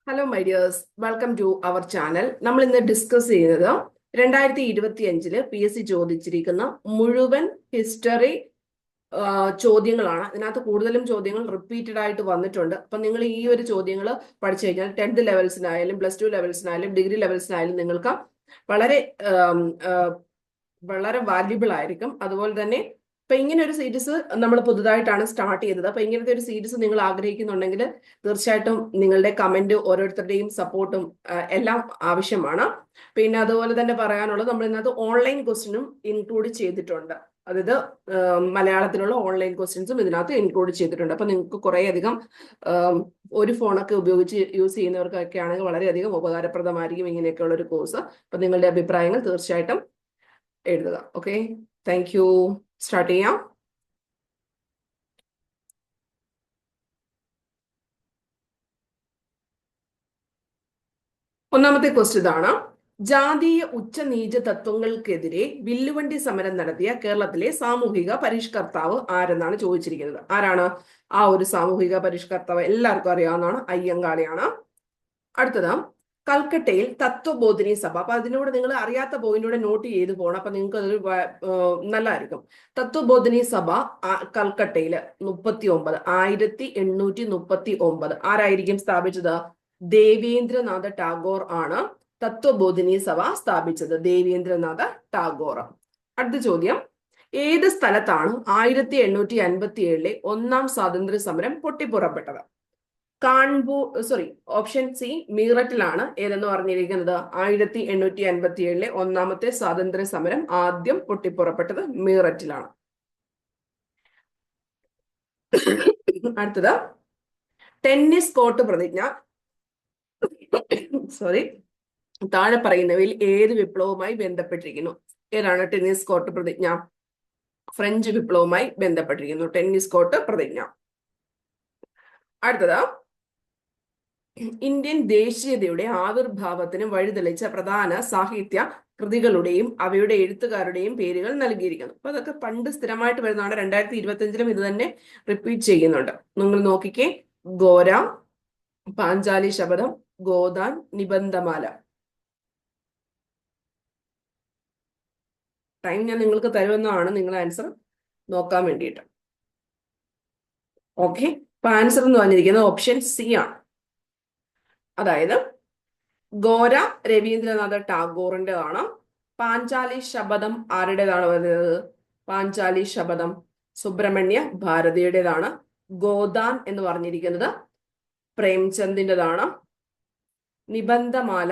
Hello my dears, welcome to our channel. നമ്മൾ ഇന്ന് discuss ചെയ്യുന്നത് 2025 PSC ചോദിച്ചിരിക്കുന്ന മുഴുവൻ ഹിസ്റ്ററി ചോദ്യങ്ങളാണ്. ഇതിനകത്ത് കൂടുതലും ചോദ്യങ്ങൾ റിപ്പീറ്റഡ് ആയിട്ട് വന്നിട്ടുണ്ട്. അപ്പൊ നിങ്ങൾ ഈ ഒരു ചോദ്യങ്ങൾ പഠിച്ചു കഴിഞ്ഞാൽ 10th ലെവൽസിനായാലും +2 ലെവൽസിനായാലും ഡിഗ്രി ലെവൽസിനായാലും നിങ്ങൾക്ക് വളരെ വളരെ വാല്യുബിൾ ആയിരിക്കും. അതുപോലെ തന്നെ ഇപ്പൊ ഇങ്ങനെ ഒരു സീരീസ് നമ്മൾ പുതുതായിട്ടാണ് സ്റ്റാർട്ട് ചെയ്തത്. അപ്പൊ ഇങ്ങനത്തെ ഒരു സീരീസ് നിങ്ങൾ ആഗ്രഹിക്കുന്നുണ്ടെങ്കിൽ തീർച്ചയായിട്ടും നിങ്ങളുടെ കമന്റ്, ഓരോരുത്തരുടെയും സപ്പോർട്ടും എല്ലാം ആവശ്യമാണ്. പിന്നെ അതുപോലെ തന്നെ പറയാനുള്ളത്, നമ്മൾ ഇതിനകത്ത് ഓൺലൈൻ ക്വസ്റ്റ്യനും ഇൻക്ലൂഡ് ചെയ്തിട്ടുണ്ട്. അതായത് മലയാളത്തിലുള്ള ഓൺലൈൻ ക്വസ്റ്റ്യൻസും ഇതിനകത്ത് ഇൻക്ലൂഡ് ചെയ്തിട്ടുണ്ട്. അപ്പൊ നിങ്ങൾക്ക് കുറെ അധികം ഒരു ഫോണൊക്കെ ഉപയോഗിച്ച് യൂസ് ചെയ്യുന്നവർക്കൊക്കെ ആണെങ്കിൽ വളരെയധികം ഉപകാരപ്രദമായിരിക്കും ഇങ്ങനെയൊക്കെയുള്ള ഒരു കോഴ്സ്. അപ്പൊ നിങ്ങളുടെ അഭിപ്രായങ്ങൾ തീർച്ചയായിട്ടും എഴുതുക. Okay, thank you. സ്റ്റാർട്ട് ചെയ്യാം. ഒന്നാമത്തെ ക്വസ്റ്റ്യൻ ഇതാണ്: ജാതീയ ഉച്ചനീച തത്വങ്ങൾക്കെതിരെ വില്ലുവണ്ടി സമരം നടത്തിയ കേരളത്തിലെ സാമൂഹിക പരിഷ്കർത്താവ് ആരെന്നാണ് ചോദിച്ചിരിക്കുന്നത്. ആരാണ് ആ ഒരു സാമൂഹിക പരിഷ്കർത്താവ്? എല്ലാവർക്കും അറിയാവുന്നതാണ്, അയ്യങ്കാളിയാണ്. അടുത്തത്, കൽക്കട്ടയിൽ തത്വബോധിനി സഭ. അപ്പൊ അതിനോട് നിങ്ങൾ അറിയാത്ത പോയിന്റൂടെ നോട്ട് ചെയ്ത് പോകണം. അപ്പൊ നിങ്ങൾക്ക് അതൊരു നല്ലതായിരിക്കും. തത്വബോധിനി സഭ കൽക്കട്ടയില് 1839 ആരായിരിക്കും സ്ഥാപിച്ചത്? ദേവേന്ദ്രനാഥ ടാഗോർ ആണ് തത്വബോധിനി സഭ സ്ഥാപിച്ചത്. ദേവേന്ദ്രനാഥ ടാഗോർ. അടുത്ത ചോദ്യം: ഏത് സ്ഥലത്താണ് 1857 ഒന്നാം സ്വാതന്ത്ര്യ സമരം പൊട്ടിപ്പുറപ്പെട്ടത്? Option C മീററ്റിലാണ്. ഏതെന്ന് പറഞ്ഞിരിക്കുന്നത് 1857 ഒന്നാമത്തെ സ്വാതന്ത്ര്യ സമരം ആദ്യം പൊട്ടിപ്പുറപ്പെട്ടത് മീററ്റിലാണ്. അടുത്തത്, ടെന്നീസ് കോർട്ട് പ്രതിജ്ഞ താഴെ പറയുന്നവയിൽ ഏത് വിപ്ലവവുമായി ബന്ധപ്പെട്ടിരിക്കുന്നു? ഏതാണ് ടെന്നീസ് കോർട്ട് പ്രതിജ്ഞ? ഫ്രഞ്ച് വിപ്ലവവുമായി ബന്ധപ്പെട്ടിരിക്കുന്നു ടെന്നീസ് കോർട്ട് പ്രതിജ്ഞ. അടുത്തത്, ഇന്ത്യൻ ദേശീയതയുടെ ആവിർഭാവത്തിന് വഴിതെളിച്ച പ്രധാന സാഹിത്യ കൃതികളുടെയും അവയുടെ എഴുത്തുകാരുടെയും പേരുകൾ നൽകിയിരിക്കുന്നു. അപ്പൊ അതൊക്കെ പണ്ട് സ്ഥിരമായിട്ട് വരുന്നതാണ്. 2025 ഇത് തന്നെ റിപ്പീറ്റ് ചെയ്യുന്നുണ്ട്. നിങ്ങൾ നോക്കിക്കേ: ഗോര, പാഞ്ചാലി ശപഥം, ഗോദാൻ, നിബന്ധമാല. ടൈം ഞാൻ നിങ്ങൾക്ക് തരുമെന്നാണ്, നിങ്ങൾ ആൻസർ നോക്കാൻ വേണ്ടിയിട്ട്. ഓക്കെ, അപ്പൊ ആൻസർ എന്ന് പറഞ്ഞിരിക്കുന്നത് ഓപ്ഷൻ സി ആണ്. അതായത് ഗോര രവീന്ദ്രനാഥ ടാഗോറിൻ്റെതാണ്. പാഞ്ചാലി ശപഥം ആരുടേതാണ് വരുന്നത്? പാഞ്ചാലി ശപഥം സുബ്രഹ്മണ്യ ഭാരതിയുടേതാണ്. ഗോദാൻ എന്ന് പറഞ്ഞിരിക്കുന്നത് പ്രേംചന്ദിൻ്റെതാണ്. നിബന്ധമാല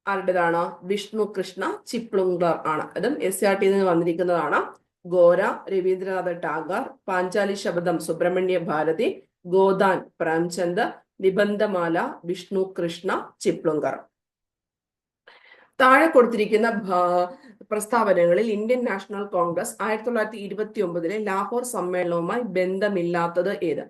ആരുടേതാണ്? വിഷ്ണു കൃഷ്ണ ചിപ്ലുങ്കർ ആണ്. അതും SRT നിന്ന് വന്നിരിക്കുന്നതാണ്. ഗോര രവീന്ദ്രനാഥ ടാഗോർ, പാഞ്ചാലി ശപഥം സുബ്രഹ്മണ്യ ഭാരതി, ഗോദാൻ പ്രേംചന്ദ്, നിബന്ധമാല വിഷ്ണു കൃഷ്ണ ചിപ്ലുങ്കർ. താഴെ കൊടുത്തിരിക്കുന്ന പ്രസ്താവനകളിൽ ഇന്ത്യൻ നാഷണൽ കോൺഗ്രസ് 1929 ലാഹോർ സമ്മേളനവുമായി ബന്ധമില്ലാത്തത് ഏത്?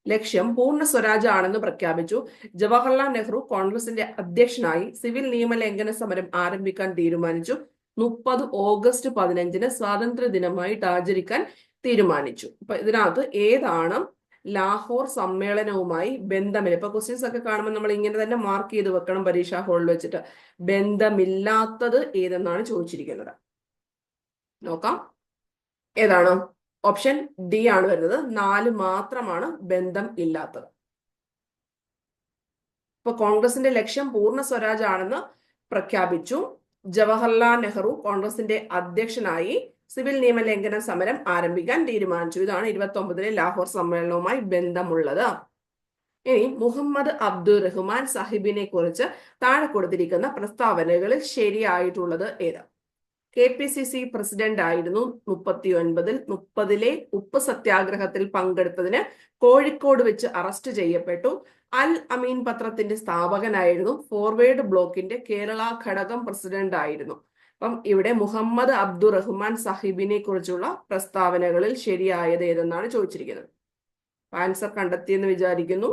ലക്ഷ്യം പൂർണ്ണ സ്വരാജ് ആണെന്ന് പ്രഖ്യാപിച്ചു. ജവഹർലാൽ നെഹ്റു കോൺഗ്രസിന്റെ അധ്യക്ഷനായി. സിവിൽ നിയമലംഘന സമരം ആരംഭിക്കാൻ തീരുമാനിച്ചു. 30 ഓഗസ്റ്റ് 15 സ്വാതന്ത്ര്യ ദിനമായിട്ട് ആചരിക്കാൻ തീരുമാനിച്ചു. അപ്പൊ ഇതിനകത്ത് ഏതാണ് ലാഹോർ സമ്മേളനവുമായി ബന്ധമില്ല? ഇപ്പൊ ക്വസ്റ്റ്യൻസ് ഒക്കെ കാണുമ്പോൾ നമ്മൾ ഇങ്ങനെ തന്നെ മാർക്ക് ചെയ്ത് വെക്കണം പരീക്ഷാ ഹാളിൽ വെച്ചിട്ട്. ബന്ധമില്ലാത്തത് ഏതെന്നാണ് ചോദിച്ചിരിക്കുന്നത്. നോക്കാം, ഏതാണ്? ഓപ്ഷൻ ഡി ആണ് വരുന്നത്. 4 മാത്രമാണ് ബന്ധം ഇല്ലാത്തത്. ഇപ്പൊ കോൺഗ്രസിന്റെ ലക്ഷ്യം പൂർണ്ണ സ്വരാജ് ആണെന്ന് പ്രഖ്യാപിച്ചു. ജവഹർലാൽ നെഹ്റു കോൺഗ്രസിന്റെ അധ്യക്ഷനായി. സിവിൽ നിയമലംഘന സമരം ആരംഭിക്കാൻ തീരുമാനിച്ചു. ഇതാണ് 29 ലാഹോർ സമ്മേളനവുമായി ബന്ധമുള്ളത്. ഇനി മുഹമ്മദ് അബ്ദുൾ റഹ്മാൻ സാഹിബിനെ കുറിച്ച് താഴെ കൊടുത്തിരിക്കുന്ന പ്രസ്താവനകളിൽ ശരിയായിട്ടുള്ളത് ഏത്? KPCC പ്രസിഡന്റ് ആയിരുന്നു 30-ലെ ഉപ്പ് സത്യാഗ്രഹത്തിൽ പങ്കെടുത്തതിന് കോഴിക്കോട് വെച്ച് അറസ്റ്റ് ചെയ്യപ്പെട്ടു. അൽ അമീൻ പത്രത്തിന്റെ സ്ഥാപകനായിരുന്നു. ഫോർവേഡ് ബ്ലോക്കിന്റെ കേരള ഘടകം പ്രസിഡന്റ് ആയിരുന്നു. അപ്പം ഇവിടെ മുഹമ്മദ് അബ്ദുൾ റഹ്മാൻ സാഹിബിനെ കുറിച്ചുള്ള പ്രസ്താവനകളിൽ ശരിയായത് ഏതെന്നാണ് ചോദിച്ചിരിക്കുന്നത്. ആൻസർ കണ്ടെത്തിയെന്ന് വിചാരിക്കുന്നു.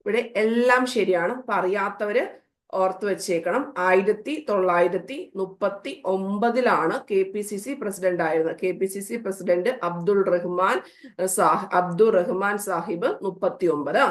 ഇവിടെ എല്ലാം ശരിയാണ്. അപ്പൊ അറിയാത്തവര് ഓർത്ത് വെച്ചേക്കണം. 1939 KPCC പ്രസിഡന്റ് ആയിരുന്നത്. KPCC president Abdul Rahman Sahib 39.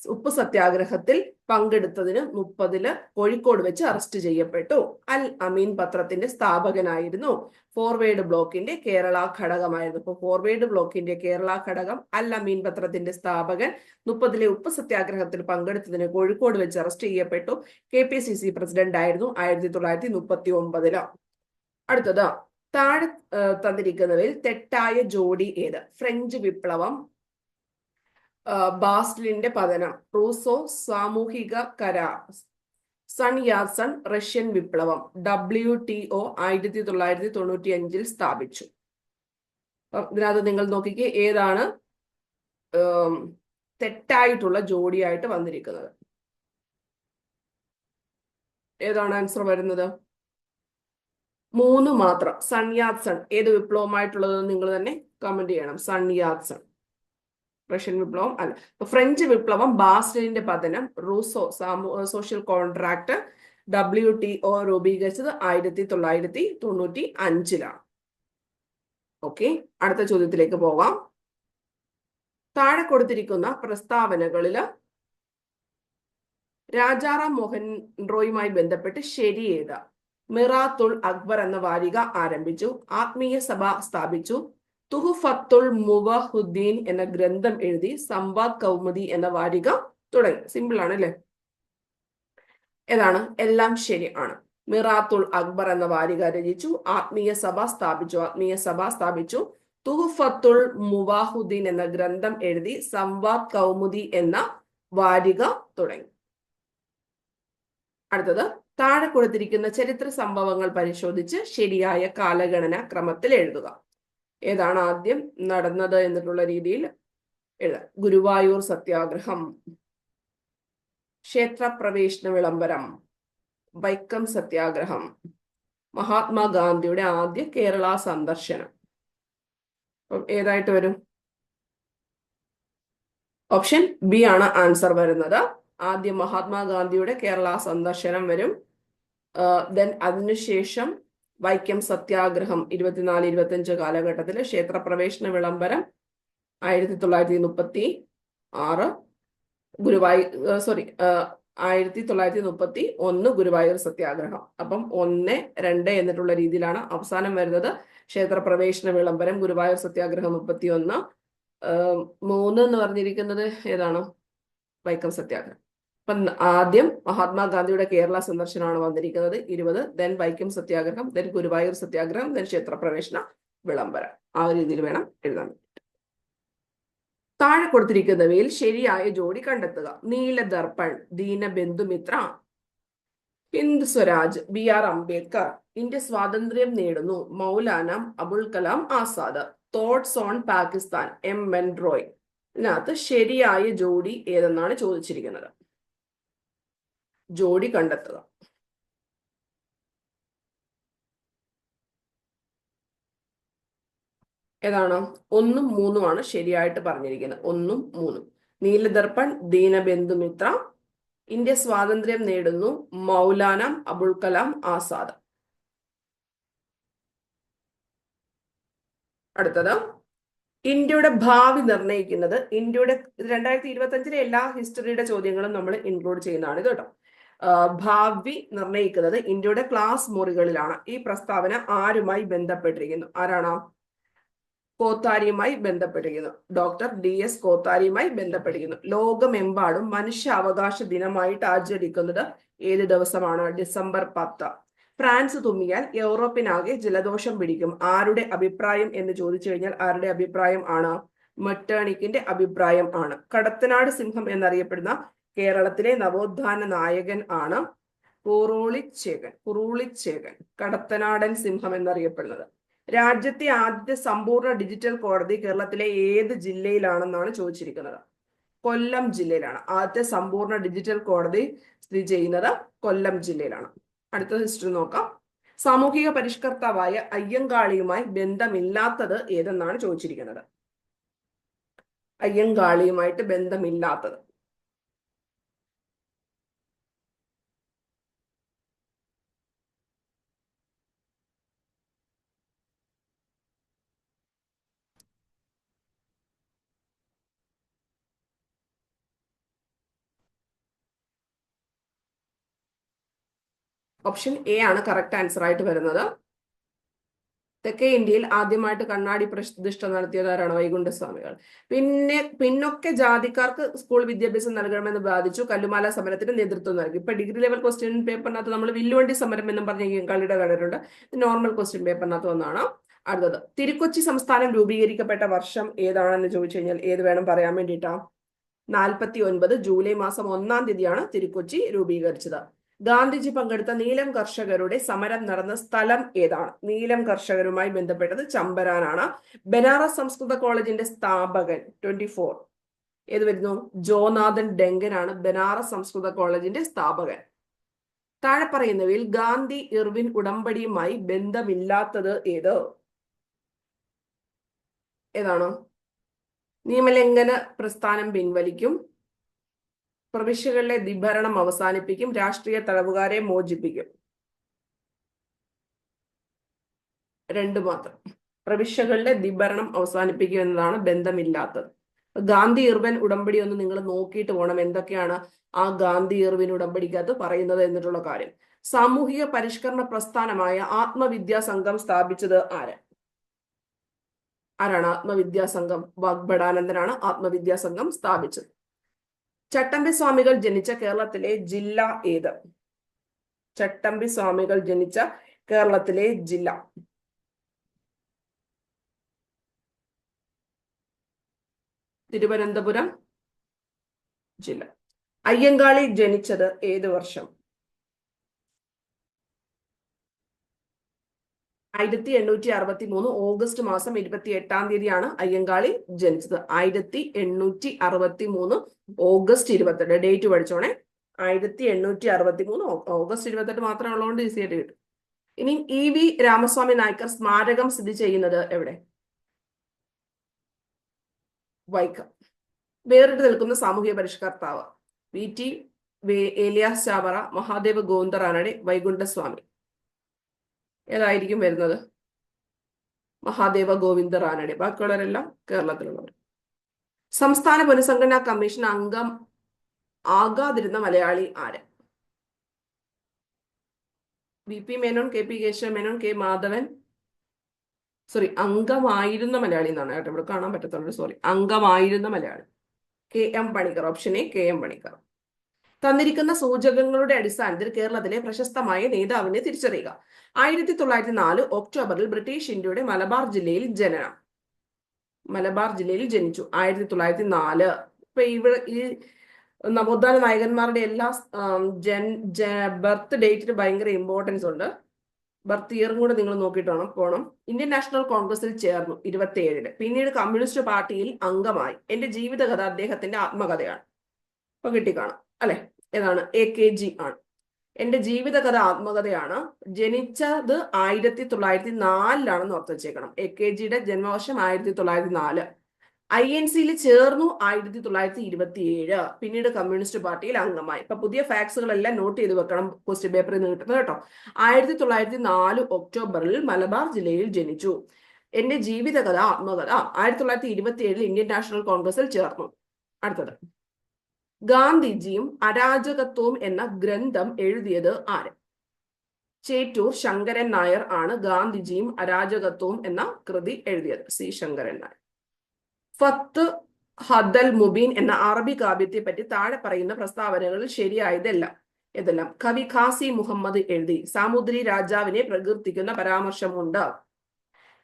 ഉപ്പ് സത്യാഗ്രഹത്തിൽ പങ്കെടുത്തതിന് 30-ല് കോഴിക്കോട് വെച്ച് അറസ്റ്റ് ചെയ്യപ്പെട്ടു. അൽ അമീൻ പത്രത്തിന്റെ സ്ഥാപകനായിരുന്നു. ഫോർവേഡ് ബ്ലോക്കിന്റെ കേരള ഘടകമായിരുന്നു. ഇപ്പൊ ഫോർവേഡ് ബ്ലോക്കിന്റെ കേരള ഘടകം, അൽ അമീൻ പത്രത്തിന്റെ സ്ഥാപകൻ, 30-ലെ ഉപ്പ് സത്യാഗ്രഹത്തിൽ പങ്കെടുത്തതിന് കോഴിക്കോട് വെച്ച് അറസ്റ്റ് ചെയ്യപ്പെട്ടു. KPCC പ്രസിഡന്റ് ആയിരുന്നു 1939. അടുത്തത് താഴെ തന്നിരിക്കുന്നവയിൽ തെറ്റായ ജോഡി ഏത്? ഫ്രഞ്ച് വിപ്ലവം, ബാസ്റ്റിലിന്റെ പതനം, റൂസോ സാമൂഹിക കരാർ, സൺ യാത്സൺ റഷ്യൻ വിപ്ലവം, WTO 1995 സ്ഥാപിച്ചു. ഇതിനകത്ത് നിങ്ങൾ നോക്കിക്കേ ഏതാണ് തെറ്റായിട്ടുള്ള ജോഡിയായിട്ട് വന്നിരിക്കുന്നത്. ഏതാണ് ആൻസർ വരുന്നത്? 3 മാത്രം. സൺ യാത്സൺ ഏത് വിപ്ലവമായിട്ടുള്ളത് നിങ്ങൾ തന്നെ കമന്റ് ചെയ്യണം. സൺ യാത്സൺ റഷ്യൻ വിപ്ലവം അല്ല. ഫ്രഞ്ച് വിപ്ലവം, ബാസ്റ്റിലിന്റെ പതനം, റൂസോ സോഷ്യൽ കോൺട്രാക്ട്, WTO രൂപീകരിച്ചത് 1995. ഓക്കെ, അടുത്ത ചോദ്യത്തിലേക്ക് പോവാം. താഴെ കൊടുത്തിരിക്കുന്ന പ്രസ്താവനകളില് രാജാറാം മോഹൻ റോയുമായി ബന്ധപ്പെട്ട് ശരി ഏത്? മിറാത്തുൽ അക്ബർ എന്ന വാരിക ആരംഭിച്ചു. ആത്മീയ സഭ സ്ഥാപിച്ചു. തുഹുഫത്തുൽ മുവഹുദ്ദീൻ എന്ന ഗ്രന്ഥം എഴുതി. സംവാദ് കൗമുദി എന്ന വാരിക തുടങ്ങി. സിമ്പിൾ ആണ് അല്ലെ? ഏതാണ്? എല്ലാം ശരിയാണ്. മിറാത്തുൽ അക്ബർ എന്ന വാരിക രചിച്ചു. ആത്മീയ സഭ സ്ഥാപിച്ചു. തുഹുഫത്തുൽ മുവാഹുദ്ദീൻ എന്ന ഗ്രന്ഥം എഴുതി. സംവാദ് കൗമുദി എന്ന വാരിക തുടങ്ങി. അടുത്തത് താഴെ കൊടുത്തിരിക്കുന്ന ചരിത്ര സംഭവങ്ങൾ പരിശോധിച്ച് ശരിയായ കാലഗണന ക്രമത്തിൽ എഴുതുക. ഏതാണ് ആദ്യം നടന്നത് എന്നിട്ടുള്ള രീതിയിൽ എഴുതാം. ഗുരുവായൂർ സത്യാഗ്രഹം, ക്ഷേത്രപ്രവേശന വിളംബരം, വൈക്കം സത്യാഗ്രഹം, മഹാത്മാഗാന്ധിയുടെ ആദ്യ കേരള സന്ദർശനം. അപ്പം ഏതായിട്ട് വരും? ഓപ്ഷൻ ബി ആണ് ആൻസർ വരുന്നത്. ആദ്യം മഹാത്മാഗാന്ധിയുടെ കേരള സന്ദർശനം വരും. ദെൻ അതിനുശേഷം വൈക്കം സത്യാഗ്രഹം 24-25 കാലഘട്ടത്തില്, ക്ഷേത്രപ്രവേശന വിളംബരം 1936, 1931 ഗുരുവായൂർ സത്യാഗ്രഹം. അപ്പം 1, 2 എന്നിട്ടുള്ള രീതിയിലാണ് അവസാനം വരുന്നത്. ക്ഷേത്രപ്രവേശന വിളംബരം, ഗുരുവായൂർ സത്യാഗ്രഹം 31, 3 എന്ന് പറഞ്ഞിരിക്കുന്നത് ഏതാണ്? വൈക്കം സത്യാഗ്രഹം. അപ്പം ആദ്യം മഹാത്മാഗാന്ധിയുടെ കേരള സന്ദർശനമാണ് വന്നിരിക്കുന്നത് 20, ദെൻ വൈക്കം സത്യാഗ്രഹം, ദെൻ ഗുരുവായൂർ സത്യാഗ്രഹം, ദെൻ ക്ഷേത്രപ്രവേശന വിളംബരം. ആ ഒരു രീതിയിൽ വേണം എഴുതാൻ. താഴെ കൊടുത്തിരിക്കുന്നവയിൽ ശരിയായ ജോഡി കണ്ടെത്തുക. നീലദർപ്പൺ ദീനബന്ധുമിത്ര, ഹിന്ദ് സ്വരാജ് BR അംബേദ്കർ, ഇന്ത്യ സ്വാതന്ത്ര്യം നേടുന്നു Maulana Abul Kalam Azad, thoughts on Pakistan MN Roy. ഇതിനകത്ത് ശരിയായ ജോഡി ഏതെന്നാണ് ചോദിച്ചിരിക്കുന്നത്. ജോഡി കണ്ടെത്തുക. ഏതാണ്? 1ഉം 3ഉം ആണ് ശരിയായിട്ട് പറഞ്ഞിരിക്കുന്നത്. 1ഉം 3ഉം. നീലദർപ്പൺ ദീനബന്ധുമിത്ര, ഇന്ത്യ സ്വാതന്ത്ര്യം നേടുന്നു മൗലാന അബുൽ കലാം ആസാദ്. അടുത്തത് ഇന്ത്യയുടെ ഭാവി നിർണ്ണയിക്കുന്നത്. ഇന്ത്യയുടെ 2025 എല്ലാ ഹിസ്റ്ററിയുടെ ചോദ്യങ്ങളും നമ്മൾ ഇൻക്ലൂഡ് ചെയ്യുന്നതാണ് ഇത് കേട്ടോ. ഭാവി നിർണ്ണയിക്കുന്നത് ഇന്ത്യയുടെ ക്ലാസ് മുറികളിലാണ്. ഈ പ്രസ്താവന ആരുമായി ബന്ധപ്പെട്ടിരിക്കുന്നു? ആരാണ്? കോത്താരിയുമായി ബന്ധപ്പെട്ടിരിക്കുന്നു. ഡോക്ടർ DS കോത്താരിയുമായി ബന്ധപ്പെട്ടിരിക്കുന്നു. ലോകമെമ്പാടും മനുഷ്യാവകാശ ദിനമായിട്ട് ആചരിക്കുന്നത് ഏത് ദിവസമാണ്? ഡിസംബർ 10. ഫ്രാൻസ് തുമ്മിയാൽ യൂറോപ്പിനാകെ ജലദോഷം പിടിക്കും. ആരുടെ അഭിപ്രായം എന്ന് ചോദിച്ചു കഴിഞ്ഞാൽ ആരുടെ അഭിപ്രായം ആണ്? മെറ്റേണിക്കിന്റെ അഭിപ്രായം ആണ്. കടത്തനാട് സിംഹം എന്നറിയപ്പെടുന്ന കേരളത്തിലെ നവോത്ഥാന നായകൻ ആണ് കുറുളിച്ചേകൻ. കടത്തനാടൻ സിംഹം എന്നറിയപ്പെടുന്നത്. രാജ്യത്തെ ആദ്യത്തെ സമ്പൂർണ്ണ ഡിജിറ്റൽ കോടതി കേരളത്തിലെ ഏത് ജില്ലയിലാണെന്നാണ് ചോദിച്ചിരിക്കുന്നത്? കൊല്ലം ജില്ലയിലാണ്. ആദ്യത്തെ സമ്പൂർണ്ണ ഡിജിറ്റൽ കോടതി സ്ഥിതി ചെയ്യുന്നത് കൊല്ലം ജില്ലയിലാണ്. അടുത്ത ഹിസ്റ്ററി നോക്കാം. സാമൂഹിക പരിഷ്കർത്താവായ അയ്യങ്കാളിയുമായി ബന്ധമില്ലാത്തത് ഏതെന്നാണ് ചോദിച്ചിരിക്കുന്നത്? അയ്യങ്കാളിയുമായിട്ട് ബന്ധമില്ലാത്തത് ഓപ്ഷൻ എ ആണ് കറക്റ്റ് ആൻസർ ആയിട്ട് വരുന്നത്. തെക്കേ ഇന്ത്യയിൽ ആദ്യമായിട്ട് കണ്ണാടി പ്രതിഷ്ഠ നടത്തിയതാരാണ്? വൈകുണ്ഠസ്വാമികൾ. പിന്നെ പിന്നൊക്കെ ജാതിക്കാർക്ക് സ്കൂൾ വിദ്യാഭ്യാസം നൽകണമെന്ന് ബാധിച്ചു കല്ലുമാല സമരത്തിന് നേതൃത്വം നൽകി. ഇപ്പൊ ഡിഗ്രി ലെവൽ ക്വസ്റ്റ്യൻ പേപ്പറിനകത്ത് നമ്മൾ വില്ലുവണ്ടി സമരം എന്നും പറഞ്ഞ കളിയുടെ കണ്ടിട്ടുണ്ട്. നോർമൽ ക്വസ്റ്റ്യൻ പേപ്പറിനകത്ത് ഒന്നാണ്. അടുത്തത്, തിരുക്കൊച്ചി സംസ്ഥാനം രൂപീകരിക്കപ്പെട്ട വർഷം ഏതാണെന്ന് ചോദിച്ചു കഴിഞ്ഞാൽ ഏത് വേണം പറയാൻ വേണ്ടിയിട്ടാ? 49 ജൂലൈ മാസം 1-ാം തീയതിയാണ് തിരുക്കൊച്ചി രൂപീകരിച്ചത്. ഗാന്ധിജി പങ്കെടുത്ത നീലം കർഷകരുടെ സമരം നടന്ന സ്ഥലം ഏതാണ്? നീലം കർഷകരുമായി ബന്ധപ്പെട്ടത് ചമ്പരാനാണ്. ബനാറസ് സംസ്കൃത കോളേജിന്റെ സ്ഥാപകൻ 24 ഏത് വരുന്നു? ജോനാഥൻ ഡെങ്കൻ ആണ് ബനാറസ് സംസ്കൃത കോളേജിന്റെ സ്ഥാപകൻ. താഴെ പറയുന്നവയിൽ ഗാന്ധി ഇർവിൻ ഉടമ്പടിയുമായി ബന്ധമില്ലാത്തത് ഏത്? ഏതാണ്? നിയമലംഘന പ്രസ്ഥാനം പിൻവലിക്കും, പ്രവിശ്യകളിലെ ദ്വിഭരണം അവസാനിപ്പിക്കും, രാഷ്ട്രീയ തടവുകാരെ മോചിപ്പിക്കും. രണ്ടു മാത്രം. പ്രവിശ്യകളിലെ ദ്വിഭരണം അവസാനിപ്പിക്കും എന്നതാണ് ബന്ധമില്ലാത്തത്. ഗാന്ധി ഇർവിൻ ഉടമ്പടി ഒന്ന് നിങ്ങൾ നോക്കിയിട്ട് പോകണം എന്തൊക്കെയാണ് ആ ഗാന്ധി ഇർവിൻ ഉടമ്പടിക്കകത്ത് പറയുന്നത് എന്നിട്ടുള്ള കാര്യം. സാമൂഹിക പരിഷ്കരണ പ്രസ്ഥാനമായ ആത്മവിദ്യാ സംഘം സ്ഥാപിച്ചത് ആര്? ആരാണ് ആത്മവിദ്യാ സംഘം? വാഗ്ഭടാനന്ദനാണ് ആത്മവിദ്യാ സംഘം സ്ഥാപിച്ചത്. ചട്ടമ്പി സ്വാമികൾ ജനിച്ച കേരളത്തിലെ ജില്ല ഏത്? ചട്ടമ്പി സ്വാമികൾ ജനിച്ച കേരളത്തിലെ ജില്ല തിരുവനന്തപുരം ജില്ല. അയ്യങ്കാളി ജനിച്ചത് ഏത് വർഷം? 1863 ഓഗസ്റ്റ് മാസം 28-ാം തീയതിയാണ് അയ്യങ്കാളി ജനിച്ചത്. 1863 ഓഗസ്റ്റ് 28. ഡേറ്റ് പഠിച്ചോണേ. 1863 ഓഗസ്റ്റ് 28 മാത്രമേ ഉള്ളതുകൊണ്ട് ഈസി ആയിട്ട് കിട്ടും. ഇനി EV രാമസ്വാമി നായ്ക്കർ സ്മാരകം സ്ഥിതി ചെയ്യുന്നത് എവിടെ? വൈക്കം. വേറിട്ട് നിൽക്കുന്ന സാമൂഹ്യ പരിഷ്കർത്താവ്? VT ഏലിയാസ് ചാവറ, മഹാദേവ ഗോവിന്ദറാനഡെ, വൈകുണ്ഠസ്വാമി. ഏതായിരിക്കും വരുന്നത്? മഹാദേവ ഗോവിന്ദ റാനഡെ. ബാക്കിയുള്ളവരെല്ലാം കേരളത്തിലുള്ളവർ. സംസ്ഥാന പുനഃസംഘടനാ കമ്മീഷൻ അംഗം ആകാതിരുന്ന മലയാളി ആര്? VP Menon, KP Kesava Menon, K Madhavan. Sorry, അംഗമായിരുന്ന മലയാളി എന്നാണ് കേട്ടോ, ഇവിടെ കാണാൻ പറ്റത്തുള്ളൂ. സോറി, അംഗമായിരുന്ന മലയാളി KM Panikkar. Option A KM Panikkar. തന്നിരിക്കുന്ന സൂചകങ്ങളുടെ അടിസ്ഥാനത്തിൽ കേരളത്തിലെ പ്രശസ്തമായ നേതാവിനെ തിരിച്ചറിയുക. 1904 ഒക്ടോബറിൽ ബ്രിട്ടീഷ് ഇന്ത്യയുടെ മലബാർ ജില്ലയിൽ ജനനം. മലബാർ ജില്ലയിൽ ജനിച്ചു 1904. ഇപ്പൊ ഇവിടെ ഈ നവോത്ഥാന നായകന്മാരുടെ എല്ലാ ബർത്ത് ഡേറ്റിന് ഭയങ്കര ഇമ്പോർട്ടൻസ് ഉണ്ട്. ബർത്ത് ഇയറും കൂടെ നിങ്ങൾ നോക്കിയിട്ട് പോണം. ഇന്ത്യൻ നാഷണൽ കോൺഗ്രസിൽ ചേർന്നു 27. പിന്നീട് കമ്മ്യൂണിസ്റ്റ് പാർട്ടിയിൽ അംഗമായി. എന്റെ ജീവിതകഥ അദ്ദേഹത്തിന്റെ ആത്മകഥയാണ്. ഇപ്പൊ കിട്ടിക്കാണും അല്ലെ? ഏതാണ്? AKG ആണ്. എന്റെ ജീവിതകഥ ആത്മകഥയാണ്. ജനിച്ചത് 1904 ഓർത്ത് വെച്ചേക്കണം. AKGയുടെ ജന്മവർഷം 1904. INC-യിൽ ചേർന്നു 1927. പിന്നീട് കമ്മ്യൂണിസ്റ്റ് പാർട്ടിയിൽ അംഗമായി. ഇപ്പൊ പുതിയ ഫാക്സുകളെല്ലാം നോട്ട് ചെയ്ത് വെക്കണം, ക്വസ്റ്റ്യൻ പേപ്പറിൽ നിന്ന് കിട്ടുന്നത് കേട്ടോ. 1904 ഒക്ടോബറിൽ മലബാർ ജില്ലയിൽ ജനിച്ചു. എന്റെ ജീവിതകഥ ആത്മകഥ. 1927 ഇന്ത്യൻ നാഷണൽ കോൺഗ്രസിൽ ചേർന്നു. അടുത്തത്, ഗാന്ധിജിയും അരാജകത്വവും എന്ന ഗ്രന്ഥം എഴുതിയത് ആര്? ചേറ്റൂർ ശങ്കരൻ നായർ ആണ് ഗാന്ധിജിയും അരാജകത്വവും എന്ന കൃതി എഴുതിയത്. C ശങ്കരൻ നായർ. ഫത്ത് ഹദൽ മുബീൻ എന്ന അറബി കാവ്യത്തെ പറ്റി താഴെ പറയുന്ന പ്രസ്താവനകളിൽ ശരിയായതെല്ലാം ഏതെല്ലാം? കവി ഖാസി മുഹമ്മദ് എഴുതി. സാമുദ്രി രാജാവിനെ പ്രകീർത്തിക്കുന്ന പരാമർശമുണ്ട്.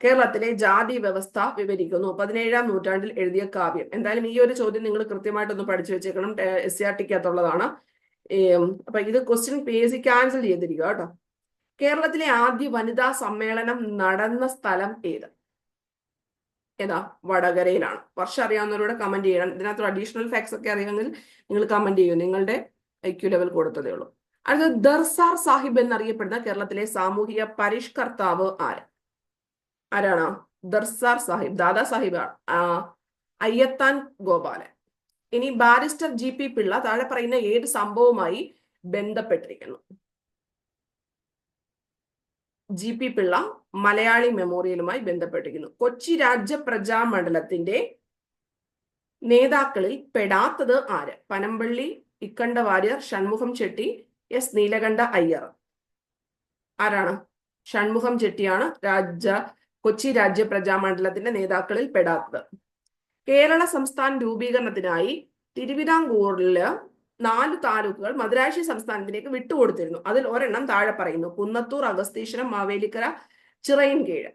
കേരളത്തിലെ ജാതി വ്യവസ്ഥ വിവരിക്കുന്നു. 17-ാം നൂറ്റാണ്ടിൽ എഴുതിയ കാവ്യം. എന്തായാലും ഈ ഒരു ചോദ്യം നിങ്ങൾ കൃത്യമായിട്ടൊന്ന് പഠിച്ചു വെച്ചേക്കണം. SCRT-ക്കകത്തുള്ളതാണ്. അപ്പൊ ഇത് ക്വസ്റ്റ്യൻ PSC ക്യാൻസൽ ചെയ്തിരിക്കുക കേട്ടോ. കേരളത്തിലെ ആദ്യ വനിതാ സമ്മേളനം നടന്ന സ്ഥലം ഏത്? ഏതാ? വടകരയിലാണ്. വർഷം അറിയാവുന്നവരോട് കമന്റ് ചെയ്യണം. ഇതിനകത്ത് അഡീഷണൽ ഫാക്ട്സ് ഒക്കെ അറിയാമെങ്കിൽ നിങ്ങൾ കമന്റ് ചെയ്യൂ. നിങ്ങളുടെ IQ ലെവൽ കൊടുത്തതേ ഉള്ളൂ. അടുത്തത്, ദർസാർ സാഹിബ് എന്നറിയപ്പെടുന്ന കേരളത്തിലെ സാമൂഹിക പരിഷ്കർത്താവ് ആര്? ആരാണ്? ദർസാർ സാഹിബ്. ദാദാ സാഹിബ് അയ്യത്താൻ ഗോപാലൻ. ഇനി ബാരിസ്റ്റർ GP പിള്ള താഴെ പറയുന്ന ഏത് സംഭവവുമായി ബന്ധപ്പെട്ടിരിക്കുന്നു? GP പിള്ള മലയാളി മെമ്മോറിയലുമായി ബന്ധപ്പെട്ടിരിക്കുന്നു. കൊച്ചി രാജ്യപ്രജാ മണ്ഡലത്തിന്റെ നേതാക്കളിൽ പെടാത്തത് ആര്? പനമ്പള്ളി ഇക്കണ്ട വാര്യർ, ഷൺമുഖം ചെട്ടി, S നീലകണ്ഠ അയ്യർ. ആരാണ്? ഷൺമുഖം ചെട്ടിയാണ് കൊച്ചി രാജ്യ പ്രജാമണ്ഡലത്തിന്റെ നേതാക്കളിൽ പെടാത്തത്. കേരള സംസ്ഥാന രൂപീകരണത്തിനായി തിരുവിതാംകൂറില് 4 താലൂക്കുകൾ മദുരാശി സംസ്ഥാനത്തിലേക്ക് വിട്ടുകൊടുത്തിരുന്നു. അതിൽ ഒരെണ്ണം താഴെ പറയുന്നു: കുന്നത്തൂർ, അഗസ്തീശ്വരം, മാവേലിക്കര, ചിറയിൻകീഴ്.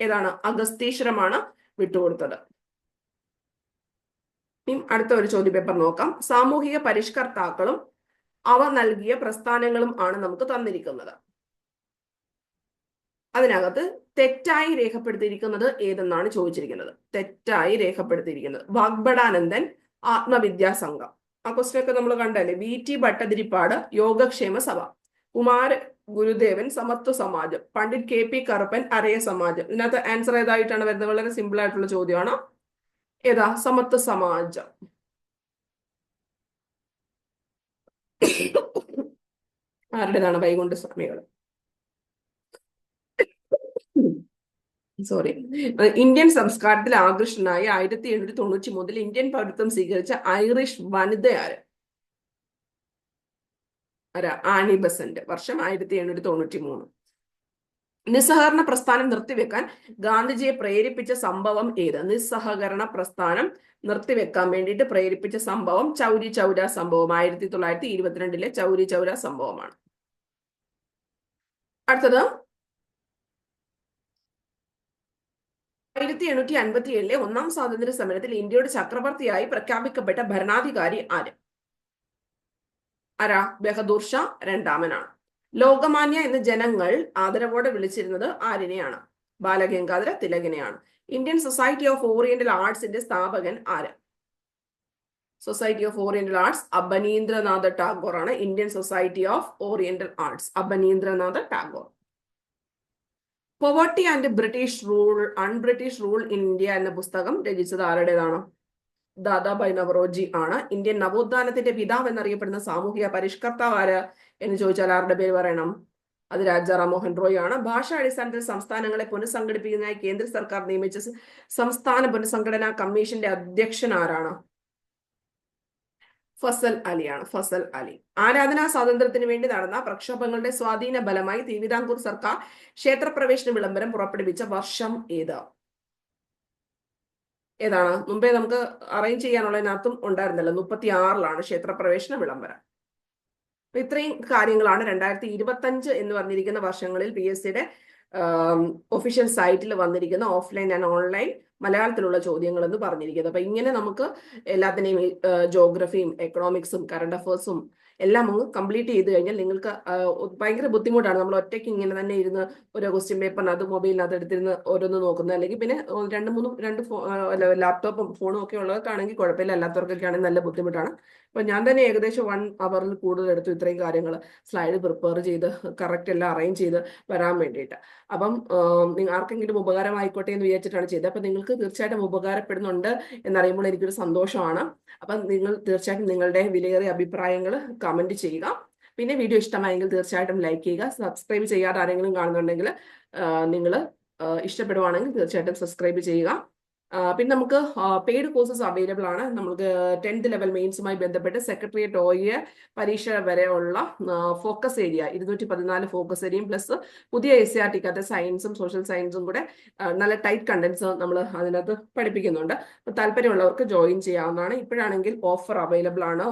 ഏതാണ്? അഗസ്തീശ്വരമാണ് വിട്ടുകൊടുത്തത്. അടുത്ത ഒരു ചോദ്യപേപ്പർ നോക്കാം. സാമൂഹിക പരിഷ്കർത്താക്കളും അവ നൽകിയ പ്രസ്ഥാനങ്ങളും ആണ് നമുക്ക് തന്നിരിക്കുന്നത്. അതിനകത്ത് തെറ്റായി രേഖപ്പെടുത്തിയിരിക്കുന്നത് ഏതെന്നാണ് ചോദിച്ചിരിക്കുന്നത്. തെറ്റായി രേഖപ്പെടുത്തിയിരിക്കുന്നത് വാഗ്ബടാനന്ദൻ ആത്മവിദ്യാസംഘം. ആ ക്വസ്റ്റ്യൻ ഒക്കെ നമ്മൾ കണ്ടല്ലേ. VT ഭട്ടതിരിപ്പാട് യോഗക്ഷേമ സഭ, കുമാര ഗുരുദേവൻ സമത്വ സമാജം, പണ്ഡിറ്റ് KP കറുപ്പൻ അരയ സമാജം. ഇതിനകത്ത് ആൻസർ ഏതായിട്ടാണ് വരുന്നത്? വളരെ സിമ്പിൾ ആയിട്ടുള്ള ചോദ്യമാണ്. ഏതാ? സമത്വ സമാജം. ആരുടേതാണ്? വൈകുണ്ഠ സ്വാമികൾ. സോറി. ഇന്ത്യൻ സംസ്കാരത്തിൽ ആകൃഷ്ടനായി 1893 ഇന്ത്യൻ പൗരത്വം സ്വീകരിച്ച ഐറിഷ് വനിത ആര്? Annie Besant. വർഷം 1893. നിസ്സഹകരണ പ്രസ്ഥാനം നിർത്തിവെക്കാൻ ഗാന്ധിജിയെ പ്രേരിപ്പിച്ച സംഭവം ഏത്? നിസ്സഹകരണ പ്രസ്ഥാനം നിർത്തിവെക്കാൻ വേണ്ടിയിട്ട് പ്രേരിപ്പിച്ച സംഭവം ചൗരി ചൗര സംഭവം. 1922 ചൗരി ചൗര സംഭവമാണ്. അടുത്തത് 1857 ഒന്നാം സ്വാതന്ത്ര്യ സമരത്തിൽ ഇന്ത്യയുടെ ചക്രവർത്തിയായി പ്രഖ്യാപിക്കപ്പെട്ട ഭരണാധികാരി ആര്? ബഹദൂർ ഷാ രണ്ടാമനാണ്. ലോകമാന്യ എന്ന് ജനങ്ങൾ ആദരവോടെ വിളിച്ചിരുന്നത് ആരിനെയാണ്? ബാലഗംഗാധര തിലകനെയാണ്. ഇന്ത്യൻ സൊസൈറ്റി ഓഫ് ഓറിയന്റൽ ആർട്സിന്റെ സ്ഥാപകൻ ആര്? Society of oriental arts Abanindranath Tagore ആണ്. Indian society of oriental arts Abanindranath Tagore. Poverty and unbritish rule in India എന്ന പുസ്തകം രചിച്ചത് ആരുടേതാണ്? ദാദാഭായ് നവറോജി ആണ്. ഇന്ത്യൻ നവോത്ഥാനത്തിന്റെ പിതാവ് എന്നറിയപ്പെടുന്ന സാമൂഹിക പരിഷ്കർത്താവ് ആര് എന്ന് ചോദിച്ചാൽ ആരുടെ പേര് പറയണം? അത് രാജാറാം മോഹൻ റോയ് ആണ്. ഭാഷാ അടിസ്ഥാനത്തിൽ സംസ്ഥാനങ്ങളെ പുനഃസംഘടിപ്പിക്കുന്നതിനായി കേന്ദ്ര സർക്കാർ നിയമിച്ച സംസ്ഥാന പുനഃസംഘടനാ കമ്മീഷന്റെ അധ്യക്ഷൻ ആരാണ്? ഫസൽ അലിയാണ്. ഫസൽ അലി. ആരാധനാ സ്വാതന്ത്ര്യത്തിന് വേണ്ടി നടന്ന പ്രക്ഷോഭങ്ങളുടെ സ്വാധീന ഫലമായി തിരുവിതാംകൂർ സർക്കാർ ക്ഷേത്രപ്രവേശന വിളംബരം പുറപ്പെടുവിച്ച വർഷം ഏതാണ്? മുമ്പേ നമുക്ക് അറേഞ്ച് ചെയ്യാനുള്ളതിനകത്തും ഉണ്ടായിരുന്നല്ലോ. 36 ക്ഷേത്രപ്രവേശന വിളംബരം. അപ്പൊ ഇത്രയും കാര്യങ്ങളാണ് 2025 എന്ന് പറഞ്ഞിരിക്കുന്ന വർഷങ്ങളിൽ PSCയുടെ ഒഫീഷ്യൽ സൈറ്റിൽ വന്നിരിക്കുന്ന ഓഫ്ലൈൻ ആൻഡ് ഓൺലൈൻ മലയാളത്തിലുള്ള ചോദ്യങ്ങൾ എന്ന് പറഞ്ഞിരിക്കുന്നത്. അപ്പൊ ഇങ്ങനെ നമുക്ക് എല്ലാത്തിനെയും ജോഗ്രഫിയും എക്കണോമിക്സും കറണ്ട് അഫേഴ്സും എല്ലാം അങ്ങ് കംപ്ലീറ്റ് ചെയ്ത് കഴിഞ്ഞാൽ നിങ്ങൾക്ക് ഭയങ്കര ബുദ്ധിമുട്ടാണ്. നമ്മൾ ഒറ്റയ്ക്ക് ഇങ്ങനെ തന്നെ ഇരുന്ന് ഓരോ ക്വസ്റ്റ്യൻ പേപ്പറിന് അത് മൊബൈലിനകത്ത് എടുത്തിരുന്ന് ഓരോന്ന് നോക്കുന്നത്. അല്ലെങ്കിൽ പിന്നെ രണ്ട് ലാപ്ടോപ്പും ഫോണും ഒക്കെ ഉള്ളവർക്കാണെങ്കിൽ കുഴപ്പമില്ല, അല്ലാത്തവർക്കൊക്കെ ആണെങ്കിൽ നല്ല ബുദ്ധിമുട്ടാണ്. അപ്പൊ ഞാൻ തന്നെ ഏകദേശം 1 അവറിൽ കൂടുതൽ എടുത്തു ഇത്രയും കാര്യങ്ങൾ സ്ലൈഡ് പ്രിപ്പയർ ചെയ്ത് കറക്റ്റ് എല്ലാം അറേഞ്ച് ചെയ്ത് വരാൻ വേണ്ടിയിട്ട്. അപ്പം ആർക്കെങ്കിലും ഉപകാരമായിക്കോട്ടെ എന്ന് വിചാരിച്ചിട്ടാണ് ചെയ്തത്. അപ്പൊ നിങ്ങൾക്ക് തീർച്ചയായിട്ടും ഉപകാരപ്പെടുന്നുണ്ട് എന്നറിയുമ്പോൾ എനിക്കൊരു സന്തോഷമാണ്. അപ്പം നിങ്ങൾ തീർച്ചയായിട്ടും നിങ്ങളുടെ വിലയേറിയ അഭിപ്രായങ്ങൾ കമന്റ് ചെയ്യുക. പിന്നെ വീഡിയോ ഇഷ്ടമായെങ്കിൽ തീർച്ചയായിട്ടും ലൈക്ക് ചെയ്യുക. സബ്സ്ക്രൈബ് ചെയ്യാതെ ആരെങ്കിലും കാണുന്നുണ്ടെങ്കിൽ നിങ്ങൾ ഇഷ്ടപ്പെടുവാണെങ്കിൽ തീർച്ചയായിട്ടും സബ്സ്ക്രൈബ് ചെയ്യുക. പിന്നെ നമുക്ക് പെയ്ഡ് കോഴ്സസ് അവൈലബിൾ ആണ്. നമുക്ക് 10th ലെവൽ മെയിൻസുമായി ബന്ധപ്പെട്ട് സെക്രട്ടേറിയറ്റ് OA പരീക്ഷ വരെയുള്ള ഫോക്കസ് ഏരിയ 214 ഫോക്കസ് ഏരിയയും പ്ലസ് പുതിയ SCRT സയൻസും സോഷ്യൽ സയൻസും കൂടെ നല്ല ടൈറ്റ് കണ്ടന്റ്സ് നമ്മൾ അതിനകത്ത് പഠിപ്പിക്കുന്നുണ്ട്. അപ്പോൾ താല്പര്യമുള്ളവർക്ക് ജോയിൻ ചെയ്യാവുന്നതാണ്. ഇപ്പോഴാണെങ്കിൽ ഓഫർ അവൈലബിൾ ആണ്.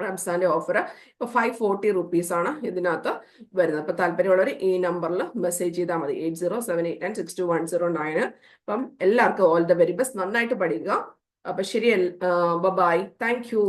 റംസാന്റെ ഓഫർ ഇപ്പൊ 540 rupees ആണ് ഇതിനകത്ത് വരുന്നത്. അപ്പൊ താല്പര്യമുള്ളവർ ഈ നമ്പറിൽ മെസ്സേജ് ചെയ്താൽ മതി. 8078962109. അപ്പം എല്ലാവർക്കും ഓൾ ദ വെരി ബെസ്റ്റ്. നന്നായിട്ട് പഠിക്കുക. അപ്പൊ ശരി, ബൈ. Thank you.